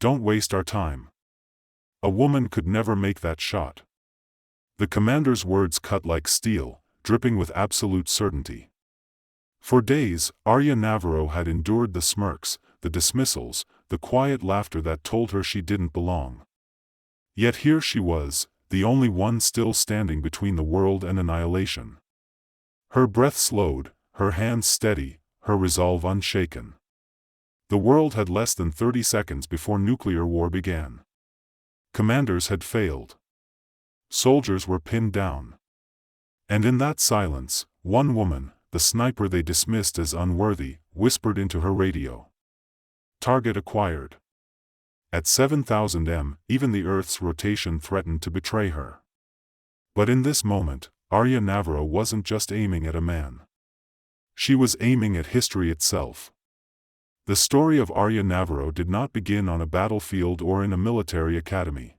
Don't waste our time. A woman could never make that shot. The commander's words cut like steel, dripping with absolute certainty. For days, Aria Navarro had endured the smirks, the dismissals, the quiet laughter that told her she didn't belong. Yet here she was, the only one still standing between the world and annihilation. Her breath slowed, her hands steady, her resolve unshaken. The world had less than 30 seconds before nuclear war began. Commanders had failed. Soldiers were pinned down. And in that silence, one woman, the sniper they dismissed as unworthy, whispered into her radio. Target acquired. At 7,000 m, even the Earth's rotation threatened to betray her. But in this moment, Aria Navarro wasn't just aiming at a man. She was aiming at history itself. The story of Aria Navarro did not begin on a battlefield or in a military academy.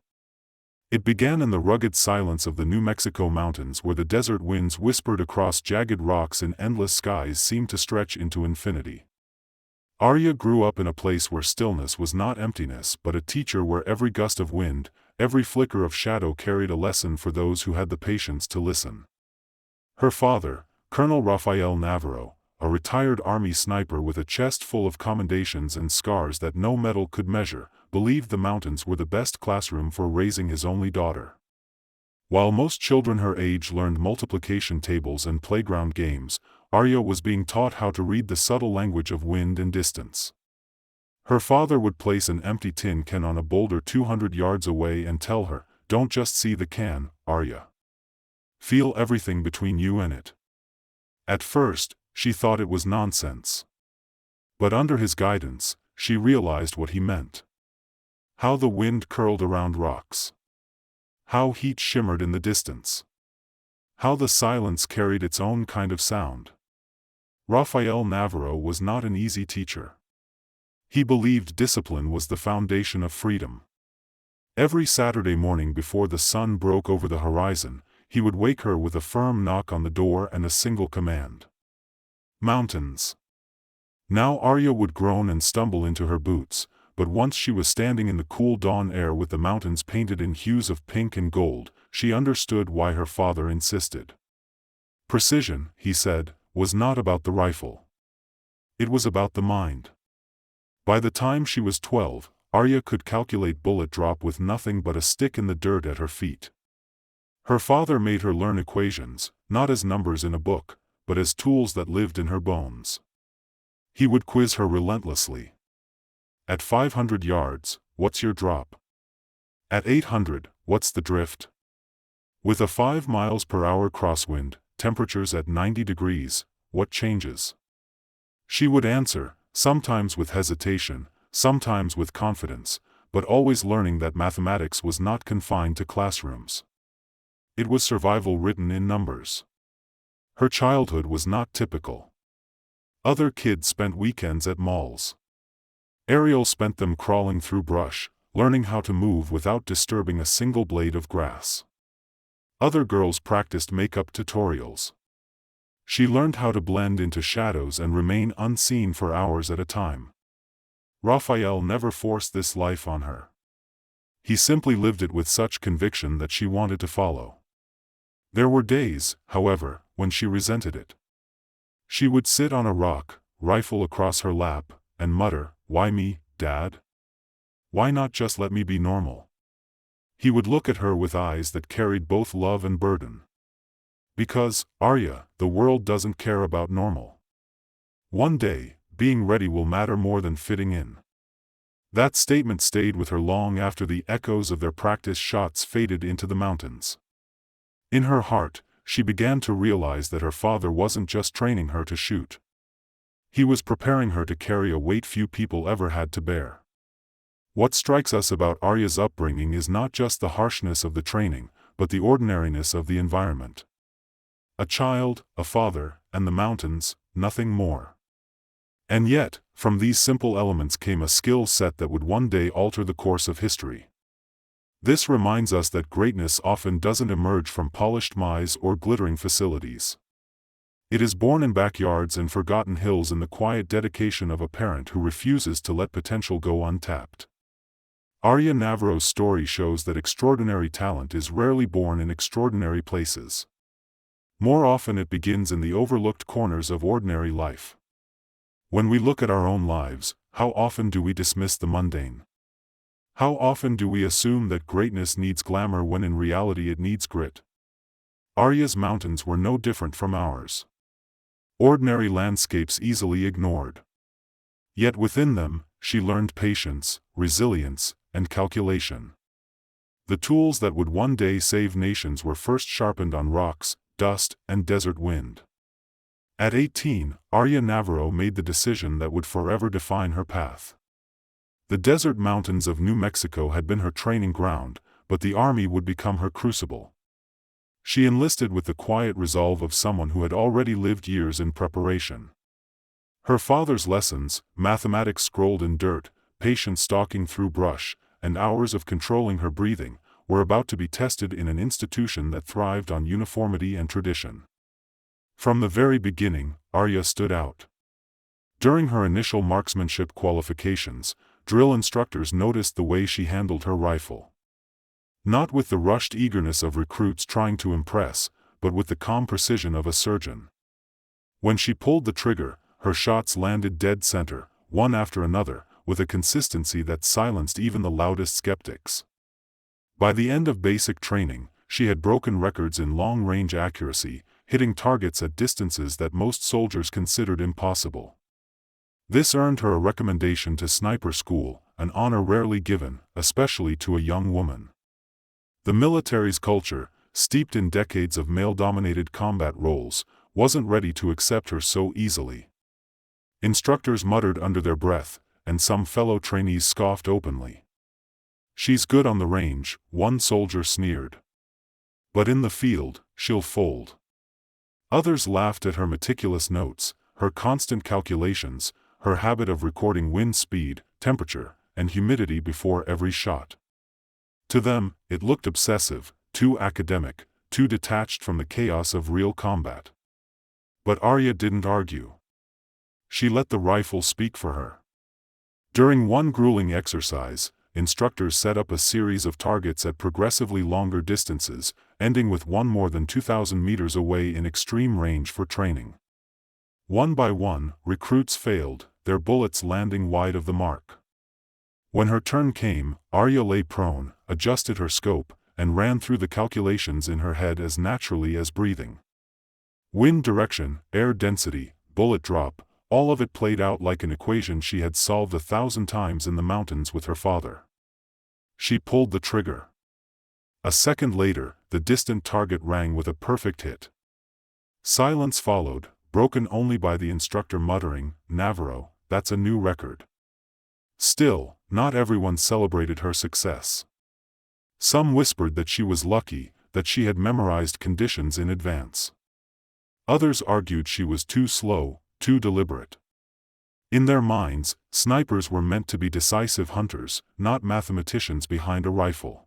It began in the rugged silence of the New Mexico mountains, where the desert winds whispered across jagged rocks and endless skies seemed to stretch into infinity. Aria grew up in a place where stillness was not emptiness but a teacher, where every gust of wind, every flicker of shadow carried a lesson for those who had the patience to listen. Her father, Colonel Rafael Navarro, a retired army sniper with a chest full of commendations and scars that no metal could measure, believed the mountains were the best classroom for raising his only daughter. While most children her age learned multiplication tables and playground games, Aria was being taught how to read the subtle language of wind and distance. Her father would place an empty tin can on a boulder 200 yards away and tell her, "Don't just see the can, Aria. Feel everything between you and it." At first, she thought it was nonsense. But under his guidance, she realized what he meant. How the wind curled around rocks. How heat shimmered in the distance. How the silence carried its own kind of sound. Rafael Navarro was not an easy teacher. He believed discipline was the foundation of freedom. Every Saturday morning before the sun broke over the horizon, he would wake her with a firm knock on the door and a single command. Mountains. Now Aria would groan and stumble into her boots, but once she was standing in the cool dawn air with the mountains painted in hues of pink and gold, she understood why her father insisted. Precision, he said, was not about the rifle. It was about the mind. By the time she was 12, Aria could calculate bullet drop with nothing but a stick in the dirt at her feet. Her father made her learn equations, not as numbers in a book, but as tools that lived in her bones. He would quiz her relentlessly. At 500 yards, what's your drop? At 800, what's the drift? With a 5 miles per hour crosswind, temperatures at 90 degrees, what changes? She would answer, sometimes with hesitation, sometimes with confidence, but always learning that mathematics was not confined to classrooms. It was survival written in numbers. Her childhood was not typical. Other kids spent weekends at malls. Ariel spent them crawling through brush, learning how to move without disturbing a single blade of grass. Other girls practiced makeup tutorials. She learned how to blend into shadows and remain unseen for hours at a time. Raphael never forced this life on her. He simply lived it with such conviction that she wanted to follow. There were days, however, when she resented it. She would sit on a rock, rifle across her lap, and mutter, "Why me, Dad? Why not just let me be normal?" He would look at her with eyes that carried both love and burden. Because, Aria, the world doesn't care about normal. One day, being ready will matter more than fitting in. That statement stayed with her long after the echoes of their practice shots faded into the mountains. In her heart, she began to realize that her father wasn't just training her to shoot. He was preparing her to carry a weight few people ever had to bear. What strikes us about Aria's upbringing is not just the harshness of the training, but the ordinariness of the environment. A child, a father, and the mountains, nothing more. And yet, from these simple elements came a skill set that would one day alter the course of history. This reminds us that greatness often doesn't emerge from polished mice or glittering facilities. It is born in backyards and forgotten hills, in the quiet dedication of a parent who refuses to let potential go untapped. Aria Navarro's story shows that extraordinary talent is rarely born in extraordinary places. More often it begins in the overlooked corners of ordinary life. When we look at our own lives, how often do we dismiss the mundane? How often do we assume that greatness needs glamour when in reality it needs grit? Aria's mountains were no different from ours. Ordinary landscapes easily ignored. Yet within them, she learned patience, resilience, and calculation. The tools that would one day save nations were first sharpened on rocks, dust, and desert wind. At 18, Aria Navarro made the decision that would forever define her path. The desert mountains of New Mexico had been her training ground, but the army would become her crucible. She enlisted with the quiet resolve of someone who had already lived years in preparation. Her father's lessons, mathematics scrolled in dirt, patience stalking through brush, and hours of controlling her breathing, were about to be tested in an institution that thrived on uniformity and tradition. From the very beginning, Aria stood out. During her initial marksmanship qualifications, drill instructors noticed the way she handled her rifle. Not with the rushed eagerness of recruits trying to impress, but with the calm precision of a surgeon. When she pulled the trigger, her shots landed dead center, one after another, with a consistency that silenced even the loudest skeptics. By the end of basic training, she had broken records in long-range accuracy, hitting targets at distances that most soldiers considered impossible. This earned her a recommendation to sniper school, an honor rarely given, especially to a young woman. The military's culture, steeped in decades of male-dominated combat roles, wasn't ready to accept her so easily. Instructors muttered under their breath, and some fellow trainees scoffed openly. "She's good on the range," one soldier sneered. "But in the field, she'll fold." Others laughed at her meticulous notes, her constant calculations, her habit of recording wind speed, temperature, and humidity before every shot. To them, it looked obsessive, too academic, too detached from the chaos of real combat. But Aria didn't argue. She let the rifle speak for her. During one grueling exercise, instructors set up a series of targets at progressively longer distances, ending with one more than 2,000 meters away in extreme range for training. One by one, recruits failed, their bullets landing wide of the mark. When her turn came, Aria lay prone, adjusted her scope, and ran through the calculations in her head as naturally as breathing. Wind direction, air density, bullet drop, all of it played out like an equation she had solved 1,000 times in the mountains with her father. She pulled the trigger. A second later, the distant target rang with a perfect hit. Silence followed, broken only by the instructor muttering, "Navarro, that's a new record." Still, not everyone celebrated her success. Some whispered that she was lucky, that she had memorized conditions in advance. Others argued she was too slow, too deliberate. In their minds, snipers were meant to be decisive hunters, not mathematicians behind a rifle.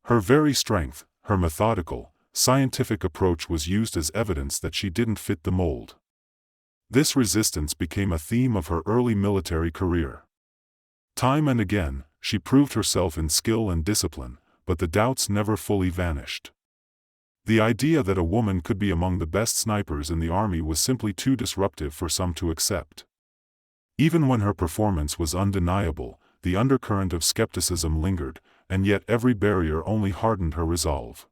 Her very strength, her methodical, scientific approach was used as evidence that she didn't fit the mold. This resistance became a theme of her early military career. Time and again, she proved herself in skill and discipline, but the doubts never fully vanished. The idea that a woman could be among the best snipers in the army was simply too disruptive for some to accept. Even when her performance was undeniable, the undercurrent of skepticism lingered, and yet every barrier only hardened her resolve.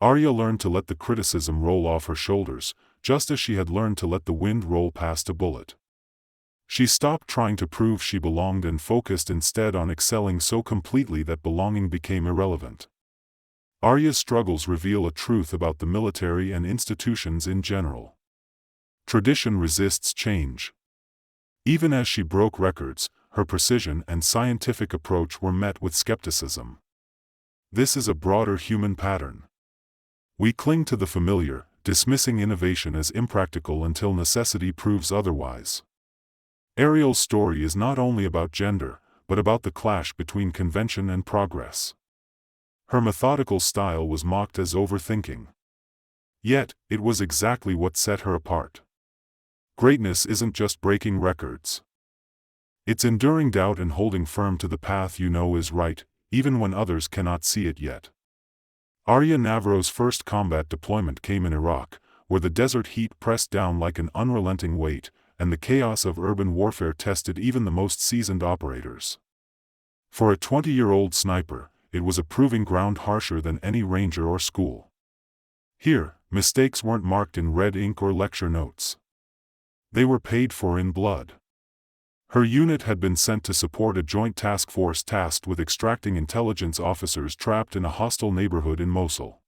Aria learned to let the criticism roll off her shoulders, just as she had learned to let the wind roll past a bullet. She stopped trying to prove she belonged and focused instead on excelling so completely that belonging became irrelevant. Aria's struggles reveal a truth about the military and institutions in general. Tradition resists change. Even as she broke records, her precision and scientific approach were met with skepticism. This is a broader human pattern. We cling to the familiar, dismissing innovation as impractical until necessity proves otherwise. Ariel's story is not only about gender, but about the clash between convention and progress. Her methodical style was mocked as overthinking. Yet, it was exactly what set her apart. Greatness isn't just breaking records. It's enduring doubt and holding firm to the path you know is right, even when others cannot see it yet. Aria Navarro's first combat deployment came in Iraq, where the desert heat pressed down like an unrelenting weight, and the chaos of urban warfare tested even the most seasoned operators. For a 20-year-old sniper, it was a proving ground harsher than any ranger or school. Here, mistakes weren't marked in red ink or lecture notes. They were paid for in blood. Her unit had been sent to support a joint task force tasked with extracting intelligence officers trapped in a hostile neighborhood in Mosul.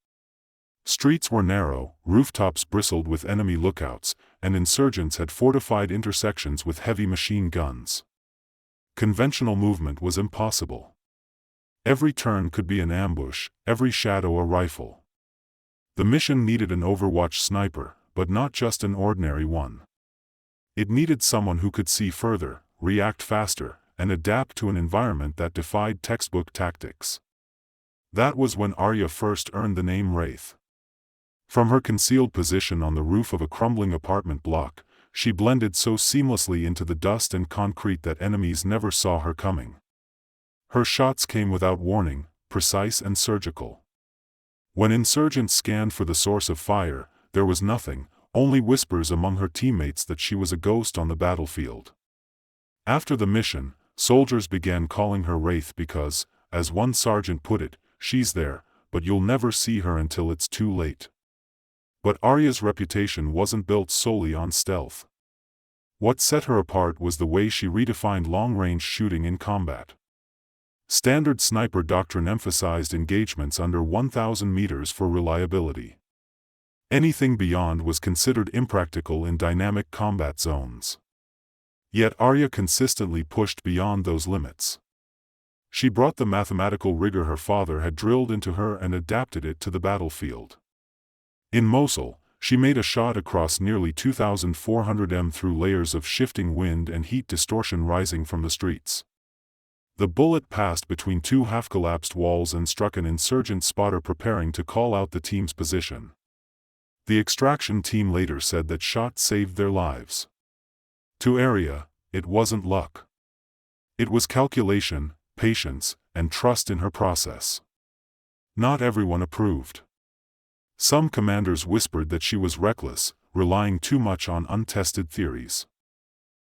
Streets were narrow, rooftops bristled with enemy lookouts, and insurgents had fortified intersections with heavy machine guns. Conventional movement was impossible. Every turn could be an ambush, every shadow a rifle. The mission needed an Overwatch sniper, but not just an ordinary one. It needed someone who could see further, react faster, and adapt to an environment that defied textbook tactics. That was when Aria first earned the name Wraith. From her concealed position on the roof of a crumbling apartment block, she blended so seamlessly into the dust and concrete that enemies never saw her coming. Her shots came without warning, precise and surgical. When insurgents scanned for the source of fire, there was nothing, only whispers among her teammates that she was a ghost on the battlefield. After the mission, soldiers began calling her Wraith because, as one sergeant put it, she's there, but you'll never see her until it's too late. But Aria's reputation wasn't built solely on stealth. What set her apart was the way she redefined long-range shooting in combat. Standard sniper doctrine emphasized engagements under 1,000 meters for reliability. Anything beyond was considered impractical in dynamic combat zones. Yet Aria consistently pushed beyond those limits. She brought the mathematical rigor her father had drilled into her and adapted it to the battlefield. In Mosul, she made a shot across nearly 2,400 m through layers of shifting wind and heat distortion rising from the streets. The bullet passed between two half-collapsed walls and struck an insurgent spotter preparing to call out the team's position. The extraction team later said that shot saved their lives. To Aria, it wasn't luck. It was calculation, patience, and trust in her process. Not everyone approved. Some commanders whispered that she was reckless, relying too much on untested theories.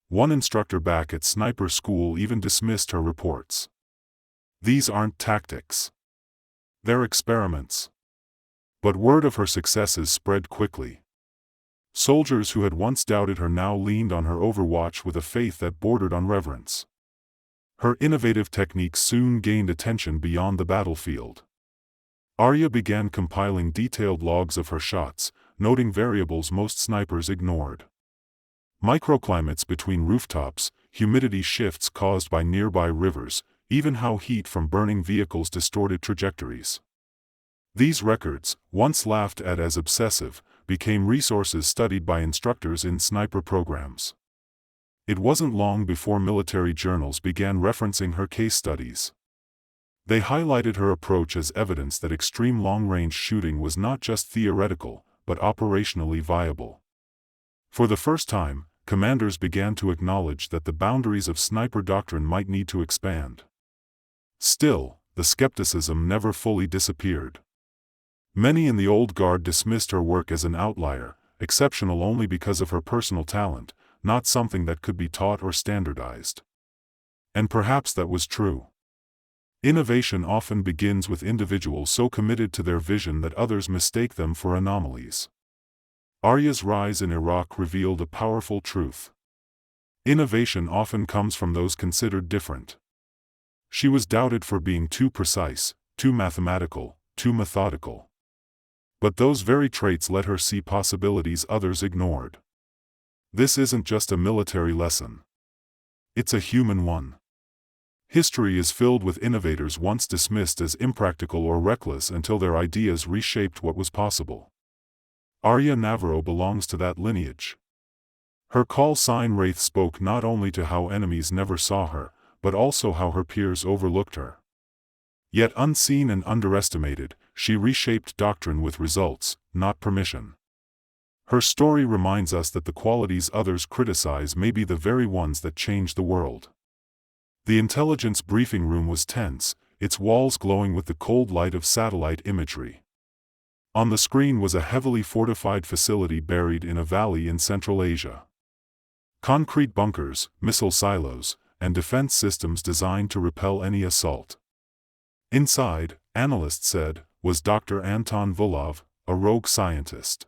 One instructor back at sniper school even dismissed her reports. These aren't tactics. They're experiments. But word of her successes spread quickly. Soldiers who had once doubted her now leaned on her Overwatch with a faith that bordered on reverence. Her innovative techniques soon gained attention beyond the battlefield. Aria began compiling detailed logs of her shots, noting variables most snipers ignored. Microclimates between rooftops, humidity shifts caused by nearby rivers, even how heat from burning vehicles distorted trajectories. These records, once laughed at as obsessive, became resources studied by instructors in sniper programs. It wasn't long before military journals began referencing her case studies. They highlighted her approach as evidence that extreme long-range shooting was not just theoretical, but operationally viable. For the first time, commanders began to acknowledge that the boundaries of sniper doctrine might need to expand. Still, the skepticism never fully disappeared. Many in the old guard dismissed her work as an outlier, exceptional only because of her personal talent, not something that could be taught or standardized. And perhaps that was true. Innovation often begins with individuals so committed to their vision that others mistake them for anomalies. Aria's rise in Iraq revealed a powerful truth. Innovation often comes from those considered different. She was doubted for being too precise, too mathematical, too methodical. But those very traits let her see possibilities others ignored. This isn't just a military lesson. It's a human one. History is filled with innovators once dismissed as impractical or reckless until their ideas reshaped what was possible. Aria Navarro belongs to that lineage. Her call sign Wraith spoke not only to how enemies never saw her, but also how her peers overlooked her. Yet unseen and underestimated, she reshaped doctrine with results, not permission. Her story reminds us that the qualities others criticize may be the very ones that change the world. The intelligence briefing room was tense, its walls glowing with the cold light of satellite imagery. On the screen was a heavily fortified facility buried in a valley in Central Asia. Concrete bunkers, missile silos, and defense systems designed to repel any assault. Inside, analysts said, was Dr. Anton Volov, a rogue scientist.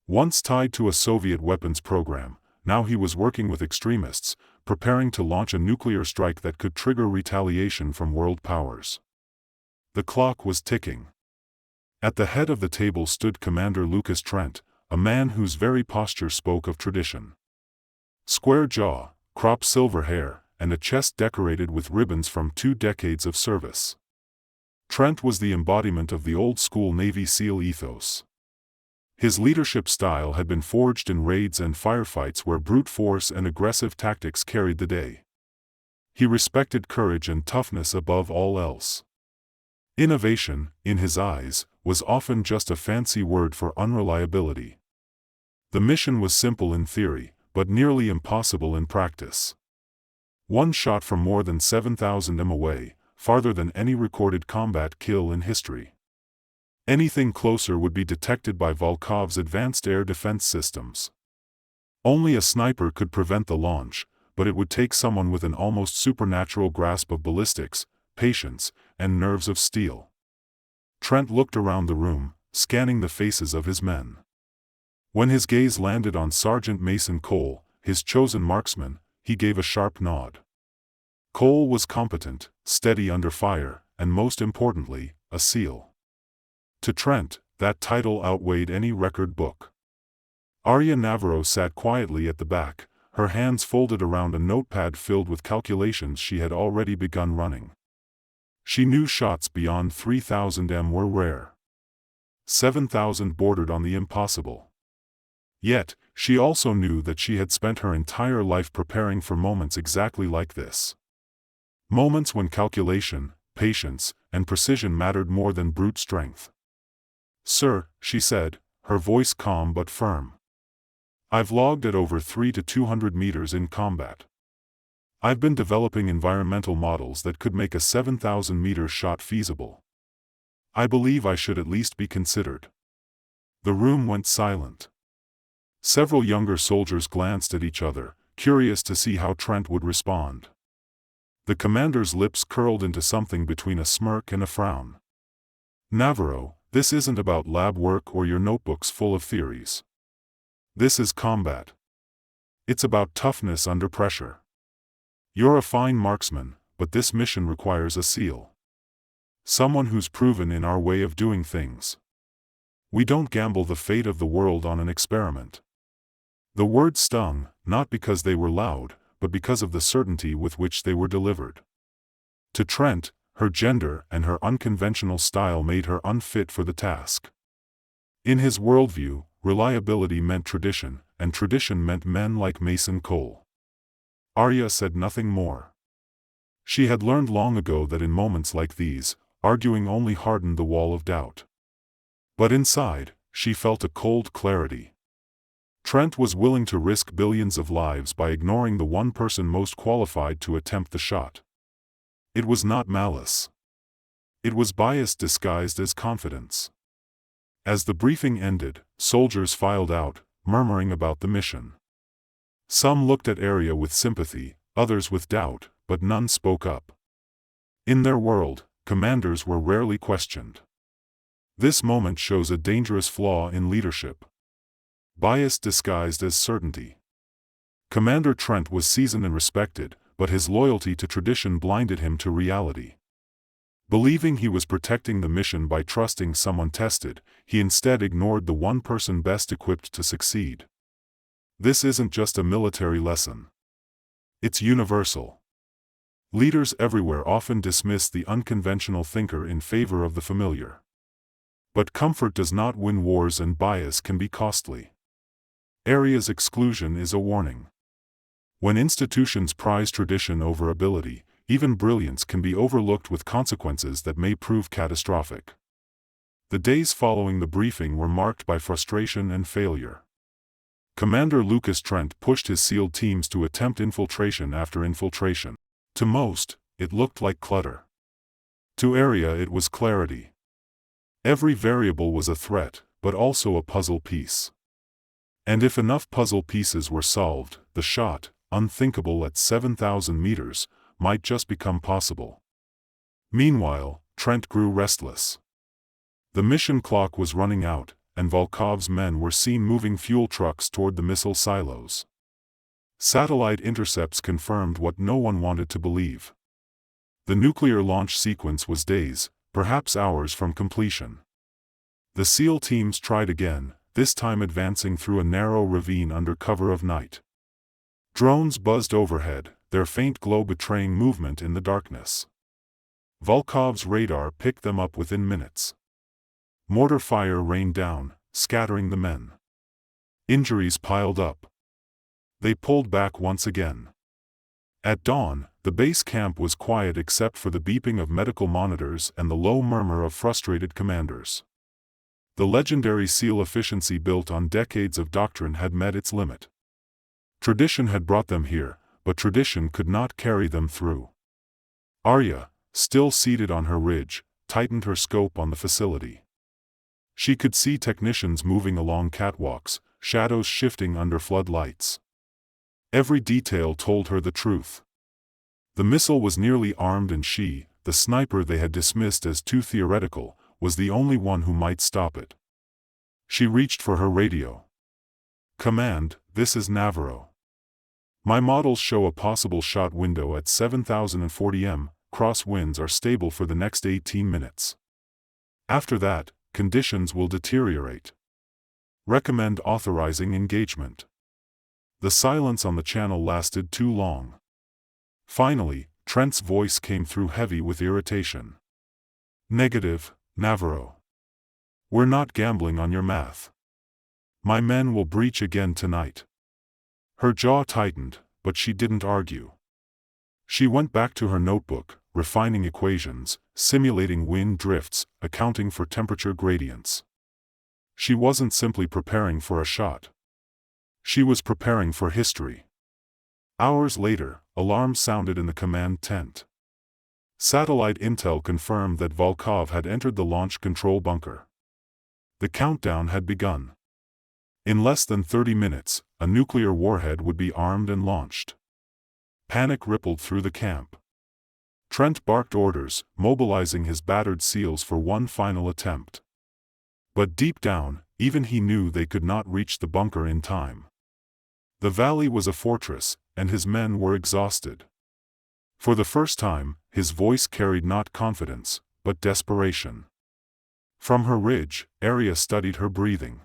Once tied to a Soviet weapons program, now he was working with extremists, preparing to launch a nuclear strike that could trigger retaliation from world powers. The clock was ticking. At the head of the table stood Commander Lucas Trent, a man whose very posture spoke of tradition. Square jaw, cropped silver hair, and a chest decorated with ribbons from 2 decades of service. Trent was the embodiment of the old-school Navy SEAL ethos. His leadership style had been forged in raids and firefights where brute force and aggressive tactics carried the day. He respected courage and toughness above all else. Innovation, in his eyes, was often just a fancy word for unreliability. The mission was simple in theory, but nearly impossible in practice. One shot from more than 7,000 m away, farther than any recorded combat kill in history. Anything closer would be detected by Volkov's advanced air defense systems. Only a sniper could prevent the launch, but it would take someone with an almost supernatural grasp of ballistics, patience, and nerves of steel. Trent looked around the room, scanning the faces of his men. When his gaze landed on Sergeant Mason Cole, his chosen marksman, he gave a sharp nod. Cole was competent, steady under fire, and most importantly, a SEAL. To Trent, that title outweighed any record book. Aria Navarro sat quietly at the back, her hands folded around a notepad filled with calculations she had already begun running. She knew shots beyond 3,000 m were rare. 7,000 bordered on the impossible. Yet, she also knew that she had spent her entire life preparing for moments exactly like this. Moments when calculation, patience, and precision mattered more than brute strength. "Sir," she said, her voice calm but firm. "I've logged at over 300 to 200 meters in combat. I've been developing environmental models that could make a 7,000-meter shot feasible. I believe I should at least be considered." The room went silent. Several younger soldiers glanced at each other, curious to see how Trent would respond. The commander's lips curled into something between a smirk and a frown. "Navarro, this isn't about lab work or your notebooks full of theories. This is combat. It's about toughness under pressure. You're a fine marksman, but this mission requires a SEAL. Someone who's proven in our way of doing things. We don't gamble the fate of the world on an experiment." The words stung, not because they were loud, but because of the certainty with which they were delivered. To Trent, her gender and her unconventional style made her unfit for the task. In his worldview, reliability meant tradition, and tradition meant men like Mason Cole. Aria said nothing more. She had learned long ago that in moments like these, arguing only hardened the wall of doubt. But inside, she felt a cold clarity. Trent was willing to risk billions of lives by ignoring the one person most qualified to attempt the shot. It was not malice. It was bias disguised as confidence. As the briefing ended, soldiers filed out, murmuring about the mission. Some looked at Aria with sympathy, others with doubt, but none spoke up. In their world, commanders were rarely questioned. This moment shows a dangerous flaw in leadership. Bias disguised as certainty. Commander Trent was seasoned and respected, but his loyalty to tradition blinded him to reality. Believing he was protecting the mission by trusting someone tested, he instead ignored the one person best equipped to succeed. This isn't just a military lesson. It's universal. Leaders everywhere often dismiss the unconventional thinker in favor of the familiar. But comfort does not win wars, and bias can be costly. Aria's exclusion is a warning. When institutions prize tradition over ability, even brilliance can be overlooked with consequences that may prove catastrophic. The days following the briefing were marked by frustration and failure. Commander Lucas Trent pushed his SEAL teams to attempt infiltration after infiltration. To most, it looked like clutter. To Aria it was clarity. Every variable was a threat, but also a puzzle piece. And if enough puzzle pieces were solved, the shot, unthinkable at 7,000 meters, might just become possible. Meanwhile, Trent grew restless. The mission clock was running out, and Volkov's men were seen moving fuel trucks toward the missile silos. Satellite intercepts confirmed what no one wanted to believe. The nuclear launch sequence was days, perhaps hours from completion. The SEAL teams tried again, this time advancing through a narrow ravine under cover of night. Drones buzzed overhead, their faint glow betraying movement in the darkness. Volkov's radar picked them up within minutes. Mortar fire rained down, scattering the men. Injuries piled up. They pulled back once again. At dawn, the base camp was quiet except for the beeping of medical monitors and the low murmur of frustrated commanders. The legendary SEAL efficiency built on decades of doctrine had met its limit. Tradition had brought them here, but tradition could not carry them through. Aria, still seated on her ridge, tightened her scope on the facility. She could see technicians moving along catwalks, shadows shifting under floodlights. Every detail told her the truth. The missile was nearly armed and she, the sniper they had dismissed as too theoretical, was the only one who might stop it. She reached for her radio. "Command, this is Navarro. My models show a possible shot window at 7,040 m, crosswinds are stable for the next 18 minutes. After that, conditions will deteriorate. Recommend authorizing engagement." The silence on the channel lasted too long. Finally, Trent's voice came through heavy with irritation. "Negative, Navarro. We're not gambling on your math. My men will breach again tonight." Her jaw tightened, but she didn't argue. She went back to her notebook, refining equations, simulating wind drifts, accounting for temperature gradients. She wasn't simply preparing for a shot. She was preparing for history. Hours later, alarms sounded in the command tent. Satellite intel confirmed that Volkov had entered the launch control bunker. The countdown had begun. In less than 30 minutes, a nuclear warhead would be armed and launched. Panic rippled through the camp. Trent barked orders, mobilizing his battered SEALs for one final attempt. But deep down, even he knew they could not reach the bunker in time. The valley was a fortress, and his men were exhausted. For the first time, his voice carried not confidence, but desperation. From her ridge, Aria studied her breathing.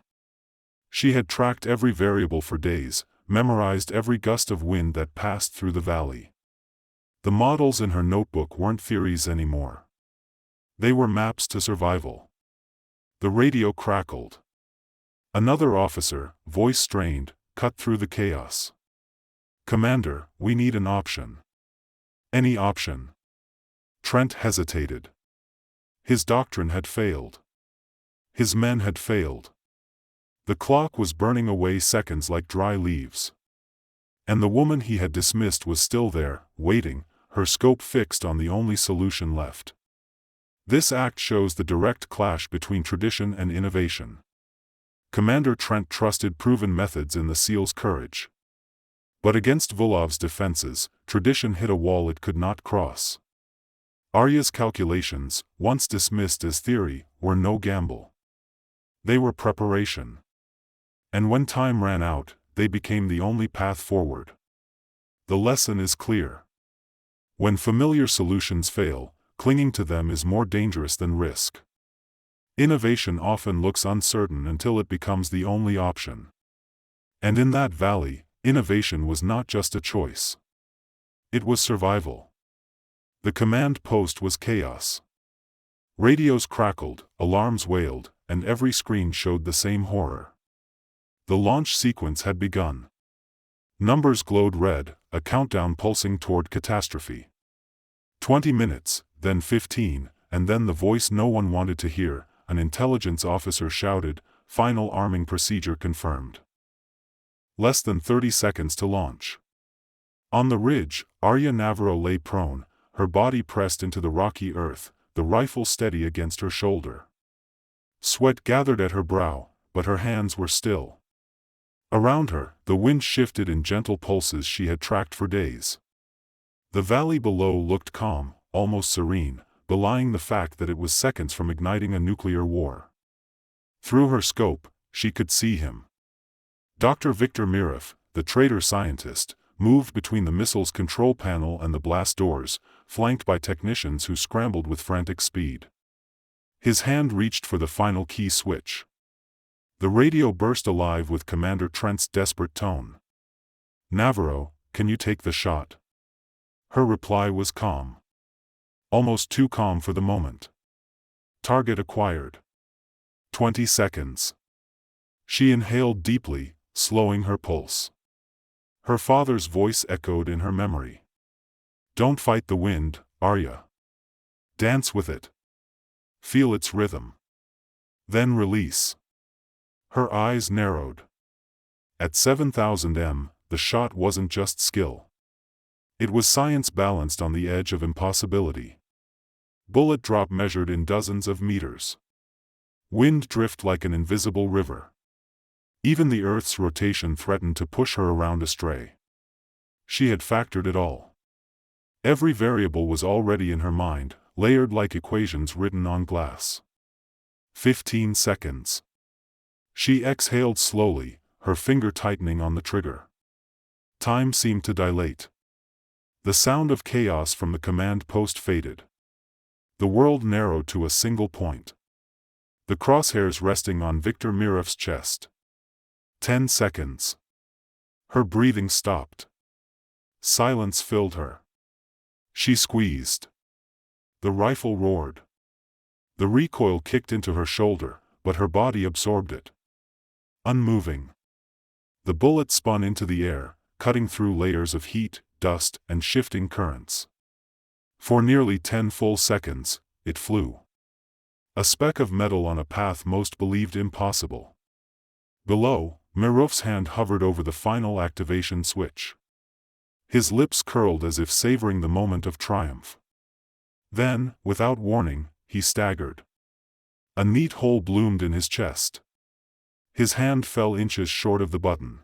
She had tracked every variable for days, memorized every gust of wind that passed through the valley. The models in her notebook weren't theories anymore. They were maps to survival. The radio crackled. Another officer, voice strained, cut through the chaos. "Commander, we need an option." "Any option?" Trent hesitated. His doctrine had failed. His men had failed. The clock was burning away seconds like dry leaves. And the woman he had dismissed was still there, waiting, her scope fixed on the only solution left. This act shows the direct clash between tradition and innovation. Commander Trent trusted proven methods in the SEAL's courage. But against Vulov's defenses, tradition hit a wall it could not cross. Aria's calculations, once dismissed as theory, were no gamble. They were preparation. And when time ran out, they became the only path forward. The lesson is clear. When familiar solutions fail, clinging to them is more dangerous than risk. Innovation often looks uncertain until it becomes the only option. And in that valley, innovation was not just a choice. It was survival. The command post was chaos. Radios crackled, alarms wailed, and every screen showed the same horror. The launch sequence had begun. Numbers glowed red, a countdown pulsing toward catastrophe. 20 minutes, then 15, and then the voice no one wanted to hear, an intelligence officer shouted, "Final arming procedure confirmed. Less than 30 seconds to launch." On the ridge, Aria Navarro lay prone, her body pressed into the rocky earth, the rifle steady against her shoulder. Sweat gathered at her brow, but her hands were still. Around her, the wind shifted in gentle pulses she had tracked for days. The valley below looked calm, almost serene, belying the fact that it was seconds from igniting a nuclear war. Through her scope, she could see him. Dr. Victor Mirov, the traitor scientist, moved between the missile's control panel and the blast doors, flanked by technicians who scrambled with frantic speed. His hand reached for the final key switch. The radio burst alive with Commander Trent's desperate tone. "Navarro, can you take the shot?" Her reply was calm. Almost too calm for the moment. Target acquired. 20 seconds. She inhaled deeply, slowing her pulse. Her father's voice echoed in her memory. "Don't fight the wind, Aria. Dance with it. Feel its rhythm. Then release." Her eyes narrowed. At 7,000 m, the shot wasn't just skill. It was science balanced on the edge of impossibility. Bullet drop measured in dozens of meters. Wind drift like an invisible river. Even the Earth's rotation threatened to push her around astray. She had factored it all. Every variable was already in her mind, layered like equations written on glass. 15 seconds. She exhaled slowly, her finger tightening on the trigger. Time seemed to dilate. The sound of chaos from the command post faded. The world narrowed to a single point. The crosshairs resting on Victor Mirov's chest. 10 seconds. Her breathing stopped. Silence filled her. She squeezed. The rifle roared. The recoil kicked into her shoulder, but her body absorbed it. Unmoving. The bullet spun into the air, cutting through layers of heat, dust, and shifting currents. For nearly 10 full seconds, it flew. A speck of metal on a path most believed impossible. Below, Mirov's hand hovered over the final activation switch. His lips curled as if savoring the moment of triumph. Then, without warning, he staggered. A neat hole bloomed in his chest. His hand fell inches short of the button.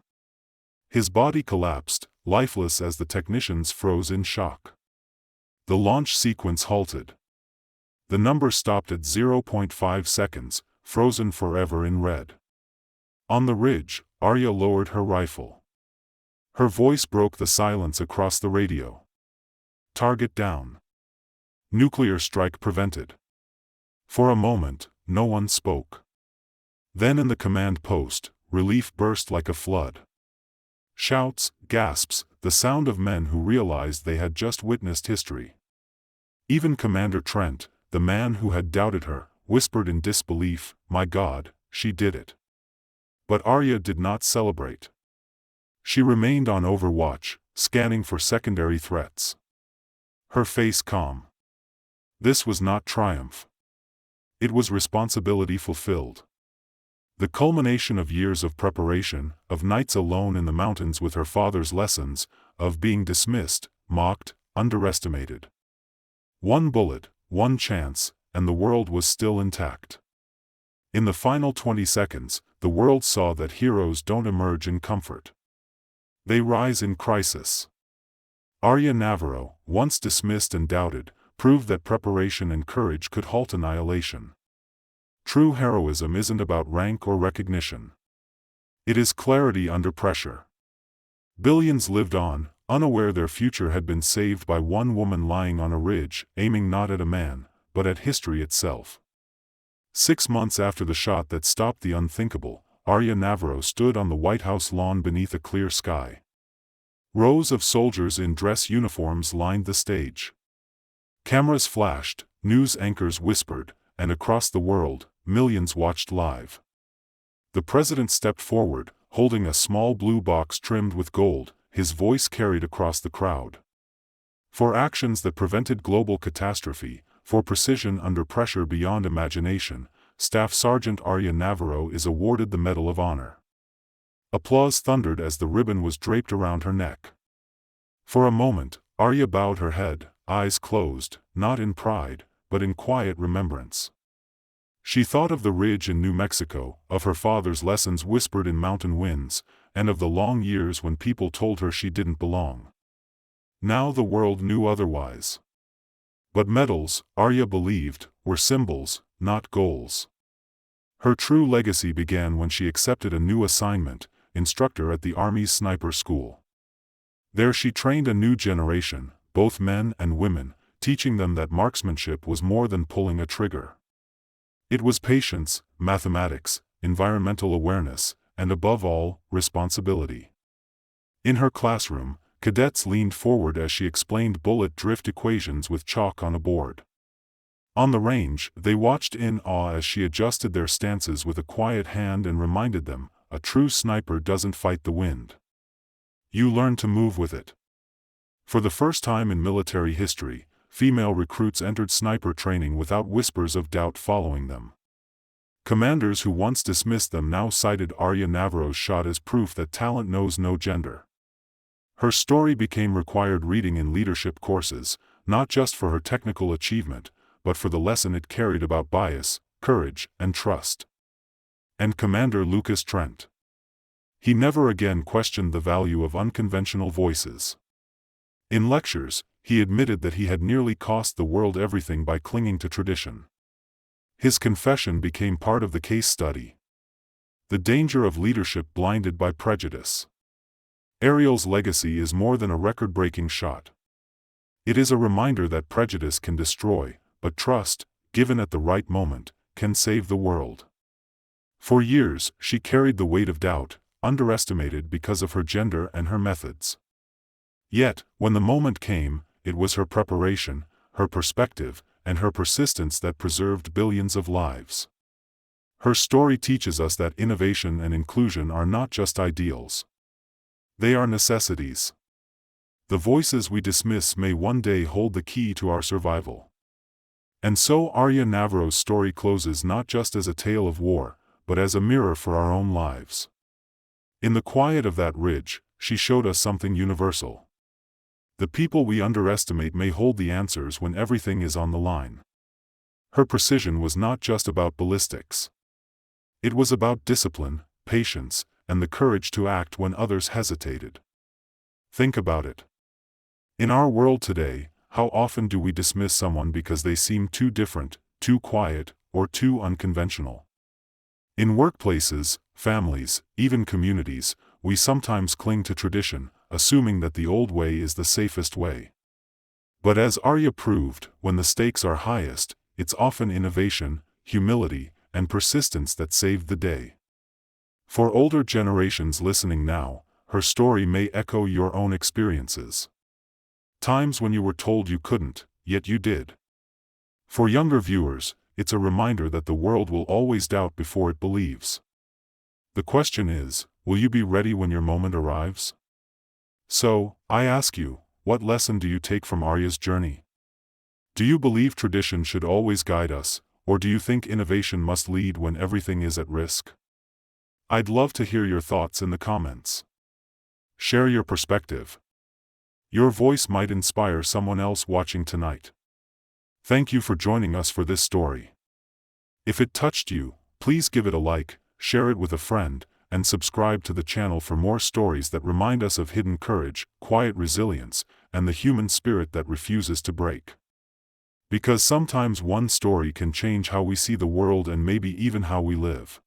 His body collapsed, lifeless as the technicians froze in shock. The launch sequence halted. The number stopped at 0.5 seconds, frozen forever in red. On the ridge, Aria lowered her rifle. Her voice broke the silence across the radio. "Target down. Nuclear strike prevented." For a moment, no one spoke. Then in the command post, relief burst like a flood. Shouts, gasps, the sound of men who realized they had just witnessed history. Even Commander Trent, the man who had doubted her, whispered in disbelief, "My God, she did it." But Aria did not celebrate. She remained on overwatch, scanning for secondary threats. Her face calm. This was not triumph. It was responsibility fulfilled. The culmination of years of preparation, of nights alone in the mountains with her father's lessons, of being dismissed, mocked, underestimated. One bullet, one chance, and the world was still intact. In the final 20 seconds, the world saw that heroes don't emerge in comfort. They rise in crisis. Aria Navarro, once dismissed and doubted, proved that preparation and courage could halt annihilation. True heroism isn't about rank or recognition. It is clarity under pressure. Billions lived on, unaware their future had been saved by one woman lying on a ridge, aiming not at a man, but at history itself. 6 months after the shot that stopped the unthinkable, Aria Navarro stood on the White House lawn beneath a clear sky. Rows of soldiers in dress uniforms lined the stage. Cameras flashed, news anchors whispered, and across the world, millions watched live. The president stepped forward, holding a small blue box trimmed with gold, his voice carried across the crowd. For actions that prevented global catastrophe, for precision under pressure beyond imagination, Staff Sergeant Aria Navarro is awarded the Medal of Honor. Applause thundered as the ribbon was draped around her neck. For a moment, Aria bowed her head, eyes closed, not in pride, but in quiet remembrance. She thought of the ridge in New Mexico, of her father's lessons whispered in mountain winds, and of the long years when people told her she didn't belong. Now the world knew otherwise. But medals, Aria believed, were symbols, not goals. Her true legacy began when she accepted a new assignment, instructor at the Army's sniper school. There she trained a new generation, both men and women, teaching them that marksmanship was more than pulling a trigger. It was patience, mathematics, environmental awareness, and above all, responsibility. In her classroom, cadets leaned forward as she explained bullet drift equations with chalk on a board. On the range, they watched in awe as she adjusted their stances with a quiet hand and reminded them, a true sniper doesn't fight the wind. You learn to move with it. For the first time in military history, female recruits entered sniper training without whispers of doubt following them. Commanders who once dismissed them now cited Aria Navarro's shot as proof that talent knows no gender. Her story became required reading in leadership courses, not just for her technical achievement, but for the lesson it carried about bias, courage, and trust. And Commander Lucas Trent. He never again questioned the value of unconventional voices. In lectures, he admitted that he had nearly cost the world everything by clinging to tradition. His confession became part of the case study. The danger of leadership blinded by prejudice. Ariel's legacy is more than a record-breaking shot. It is a reminder that prejudice can destroy, but trust, given at the right moment, can save the world. For years, she carried the weight of doubt, underestimated because of her gender and her methods. Yet, when the moment came, it was her preparation, her perspective, and her persistence that preserved billions of lives. Her story teaches us that innovation and inclusion are not just ideals. They are necessities. The voices we dismiss may one day hold the key to our survival. And so Aria Navarro's story closes not just as a tale of war, but as a mirror for our own lives. In the quiet of that ridge, she showed us something universal. The people we underestimate may hold the answers when everything is on the line. Her precision was not just about ballistics. It was about discipline, patience, and the courage to act when others hesitated. Think about it. In our world today, how often do we dismiss someone because they seem too different, too quiet, or too unconventional? In workplaces, families, even communities, we sometimes cling to tradition, assuming that the old way is the safest way. But as Aria proved, when the stakes are highest, it's often innovation, humility, and persistence that saved the day. For older generations listening now, her story may echo your own experiences. Times when you were told you couldn't, yet you did. For younger viewers, it's a reminder that the world will always doubt before it believes. The question is, will you be ready when your moment arrives? So, I ask you, what lesson do you take from Aria's journey? Do you believe tradition should always guide us, or do you think innovation must lead when everything is at risk? I'd love to hear your thoughts in the comments. Share your perspective. Your voice might inspire someone else watching tonight. Thank you for joining us for this story. If it touched you, please give it a like, share it with a friend, and subscribe to the channel for more stories that remind us of hidden courage, quiet resilience, and the human spirit that refuses to break. Because sometimes one story can change how we see the world and maybe even how we live.